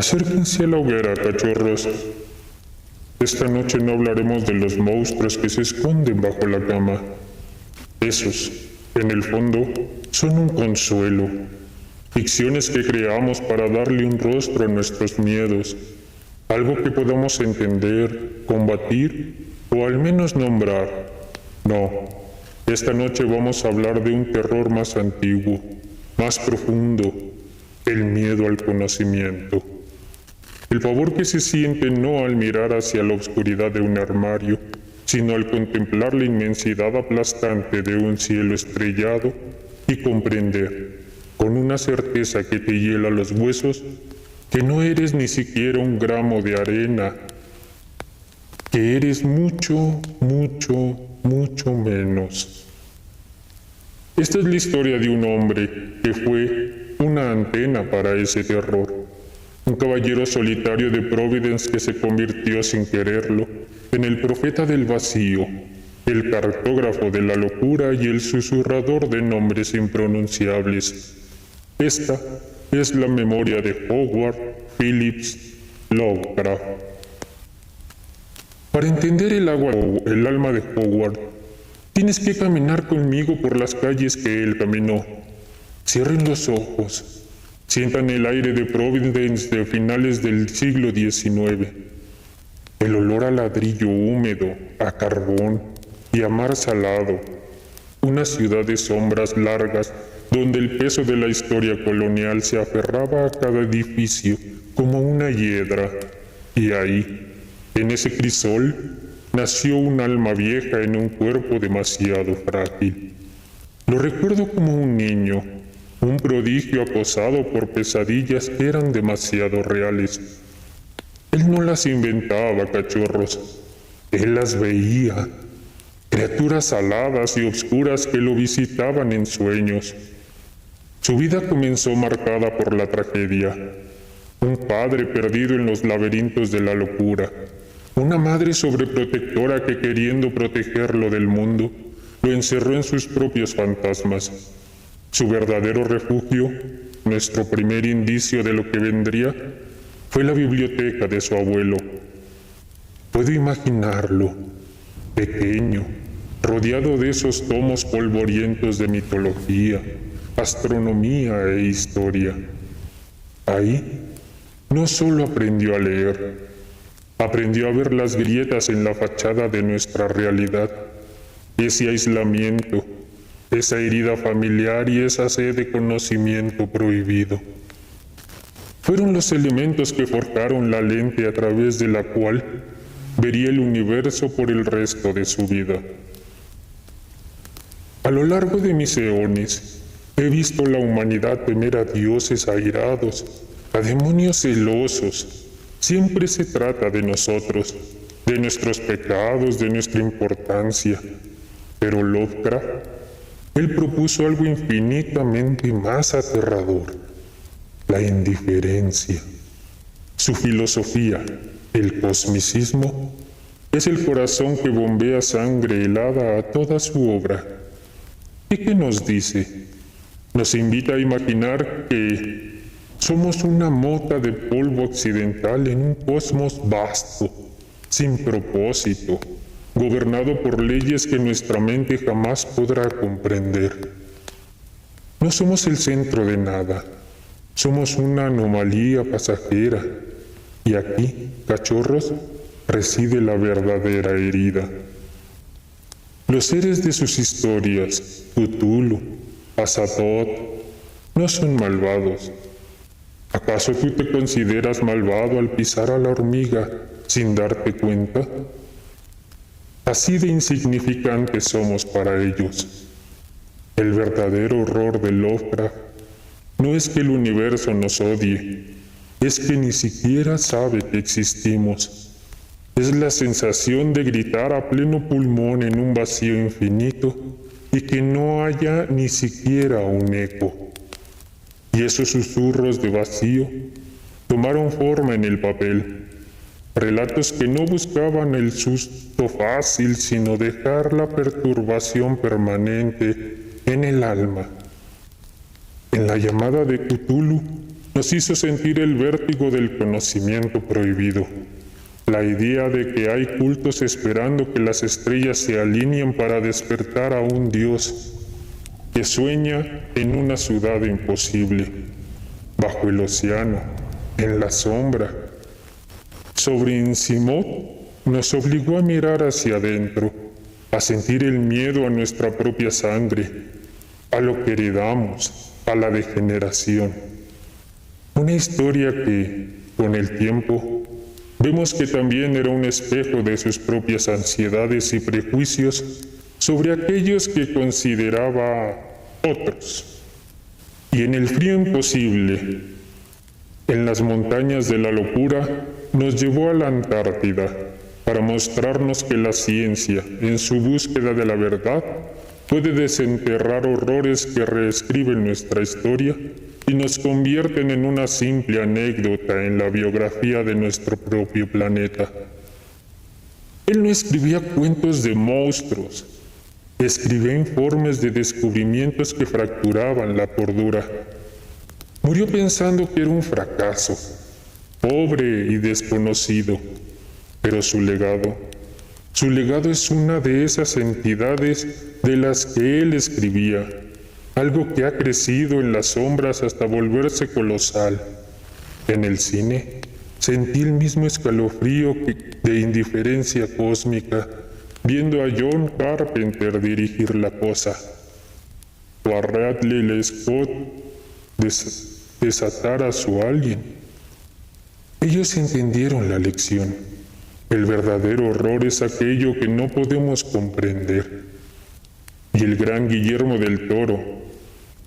Acérquense a la hoguera, cachorros. Esta noche no hablaremos de los monstruos que se esconden bajo la cama. Esos, en el fondo, son un consuelo. Ficciones que creamos para darle un rostro a nuestros miedos. Algo que podamos entender, combatir o al menos nombrar. No, esta noche vamos a hablar de un terror más antiguo, más profundo, el miedo al conocimiento. El pavor que se siente no al mirar hacia la oscuridad de un armario, sino al contemplar la inmensidad aplastante de un cielo estrellado y comprender, con una certeza que te hiela los huesos, que no eres ni siquiera un gramo de arena, que eres mucho, mucho, mucho menos. Esta es la historia de un hombre que fue una antena para ese terror. Un caballero solitario de Providence que se convirtió sin quererlo en el profeta del vacío, el cartógrafo de la locura y el susurrador de nombres impronunciables. Esta es la memoria de Howard Phillips Lovecraft. Para entender el alma de Howard, tienes que caminar conmigo por las calles que él caminó. Cierren los ojos. Sientan el aire de Providence de finales del siglo XIX. El olor a ladrillo húmedo, a carbón y a mar salado. Una ciudad de sombras largas donde el peso de la historia colonial se aferraba a cada edificio como una hiedra. Y ahí, en ese crisol, nació un alma vieja en un cuerpo demasiado frágil. Lo recuerdo como un niño, un prodigio acosado por pesadillas que eran demasiado reales. Él no las inventaba, cachorros. Él las veía. Criaturas aladas y oscuras que lo visitaban en sueños. Su vida comenzó marcada por la tragedia. Un padre perdido en los laberintos de la locura. Una madre sobreprotectora que, queriendo protegerlo del mundo, lo encerró en sus propios fantasmas. Su verdadero refugio, nuestro primer indicio de lo que vendría, fue la biblioteca de su abuelo. Puedo imaginarlo, pequeño, rodeado de esos tomos polvorientos de mitología, astronomía e historia. Ahí no solo aprendió a leer, aprendió a ver las grietas en la fachada de nuestra realidad, ese aislamiento, esa herida familiar y esa sed de conocimiento prohibido. Fueron los elementos que forjaron la lente a través de la cual vería el universo por el resto de su vida. A lo largo de mis eones, he visto la humanidad temer a dioses airados, a demonios celosos. Siempre se trata de nosotros, de nuestros pecados, de nuestra importancia. Pero Lovecraft, él propuso algo infinitamente más aterrador, la indiferencia. Su filosofía, el cosmicismo, es el corazón que bombea sangre helada a toda su obra. ¿Y qué nos dice? Nos invita a imaginar que somos una mota de polvo occidental en un cosmos vasto, sin propósito, gobernado por leyes que nuestra mente jamás podrá comprender. No somos el centro de nada, somos una anomalía pasajera, y aquí, cachorros, reside la verdadera herida. Los seres de sus historias, Cthulhu, Azathoth, no son malvados. ¿Acaso tú te consideras malvado al pisar a la hormiga sin darte cuenta? Así de insignificantes somos para ellos. El verdadero horror de Lovecraft no es que el universo nos odie, es que ni siquiera sabe que existimos. Es la sensación de gritar a pleno pulmón en un vacío infinito y que no haya ni siquiera un eco. Y esos susurros de vacío tomaron forma en el papel. Relatos que no buscaban el susto fácil, sino dejar la perturbación permanente en el alma. En la llamada de Cthulhu nos hizo sentir el vértigo del conocimiento prohibido, la idea de que hay cultos esperando que las estrellas se alineen para despertar a un Dios que sueña en una ciudad imposible, bajo el océano, en la sombra. Sobre Simón nos obligó a mirar hacia adentro, a sentir el miedo a nuestra propia sangre, a lo que heredamos, a la degeneración. Una historia que, con el tiempo, vemos que también era un espejo de sus propias ansiedades y prejuicios sobre aquellos que consideraba otros. Y en el frío imposible, en las montañas de la locura, nos llevó a la Antártida para mostrarnos que la ciencia, en su búsqueda de la verdad, puede desenterrar horrores que reescriben nuestra historia y nos convierten en una simple anécdota en la biografía de nuestro propio planeta. Él no escribía cuentos de monstruos, escribía informes de descubrimientos que fracturaban la cordura. Murió pensando que era un fracaso, pobre y desconocido, pero su legado es una de esas entidades de las que él escribía, algo que ha crecido en las sombras hasta volverse colosal. En el cine, sentí el mismo escalofrío de indiferencia cósmica, viendo a John Carpenter dirigir La Cosa, o a Ridley Scott desatar a su Alien. Ellos entendieron la lección. El verdadero horror es aquello que no podemos comprender. Y el gran Guillermo del Toro,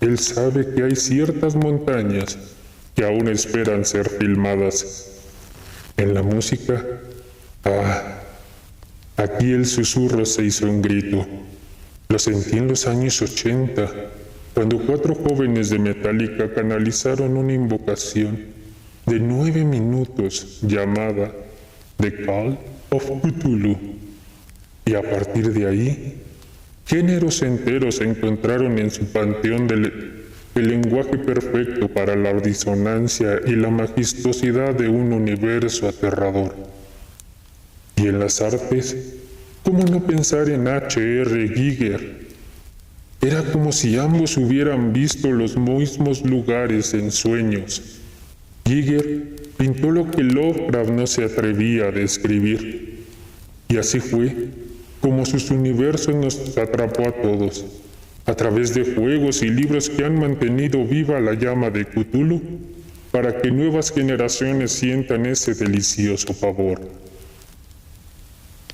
él sabe que hay ciertas montañas que aún esperan ser filmadas. En la música, aquí el susurro se hizo un grito. Lo sentí en los años 80, cuando 4 jóvenes de Metallica canalizaron una invocación de 9 minutos llamada The Call of Cthulhu. Y a partir de ahí, géneros enteros encontraron en su panteón el lenguaje perfecto para la disonancia y la majestuosidad de un universo aterrador. Y en las artes, ¿cómo no pensar en H.R. Giger? Era como si ambos hubieran visto los mismos lugares en sueños. Giger pintó lo que Lovecraft no se atrevía a describir. Y así fue como sus universos nos atrapó a todos, a través de juegos y libros que han mantenido viva la llama de Cthulhu, para que nuevas generaciones sientan ese delicioso pavor.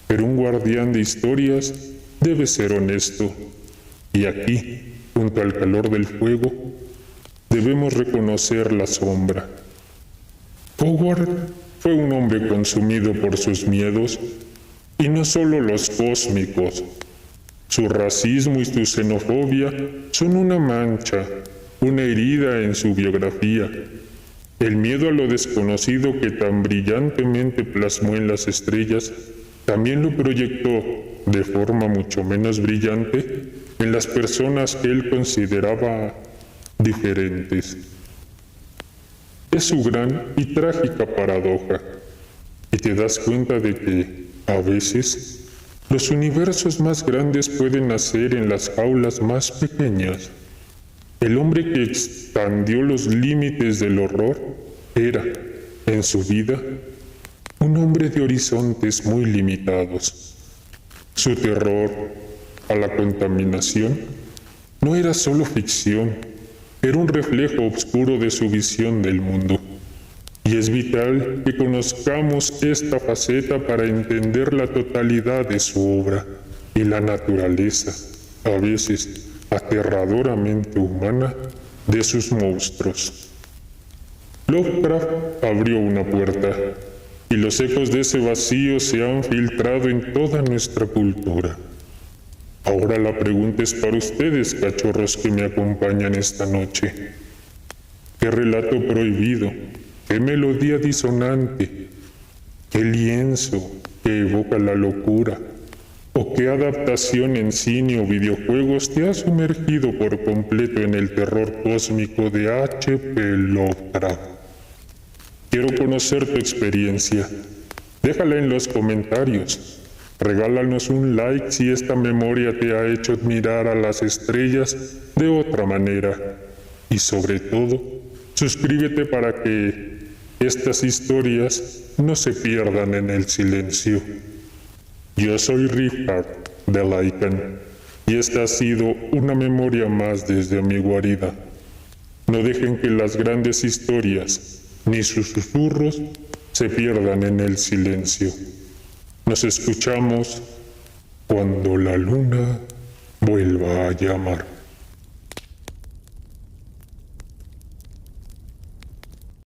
Pero un guardián de historias debe ser honesto, y aquí, junto al calor del fuego, debemos reconocer la sombra. Howard fue un hombre consumido por sus miedos, y no solo los cósmicos. Su racismo y su xenofobia son una mancha, una herida en su biografía. El miedo a lo desconocido que tan brillantemente plasmó en las estrellas, también lo proyectó, de forma mucho menos brillante, en las personas que él consideraba diferentes. Es su gran y trágica paradoja, y te das cuenta de que, a veces, los universos más grandes pueden nacer en las jaulas más pequeñas. El hombre que expandió los límites del horror era, en su vida, un hombre de horizontes muy limitados. Su terror a la contaminación no era solo ficción, era un reflejo oscuro de su visión del mundo. Y es vital que conozcamos esta faceta para entender la totalidad de su obra y la naturaleza, a veces aterradoramente humana, de sus monstruos. Lovecraft abrió una puerta, y los ecos de ese vacío se han filtrado en toda nuestra cultura. Ahora la pregunta es para ustedes, cachorros que me acompañan esta noche. ¿Qué relato prohibido? ¿Qué melodía disonante? ¿Qué lienzo que evoca la locura? ¿O qué adaptación en cine o videojuegos te ha sumergido por completo en el terror cósmico de H.P. Lovecraft? Quiero conocer tu experiencia. Déjala en los comentarios. Regálanos un like si esta memoria te ha hecho admirar a las estrellas de otra manera. Y sobre todo, suscríbete para que estas historias no se pierdan en el silencio. Yo soy Richard de Lycan y esta ha sido una memoria más desde mi guarida. No dejen que las grandes historias ni sus susurros se pierdan en el silencio. Nos escuchamos cuando la luna vuelva a llamar.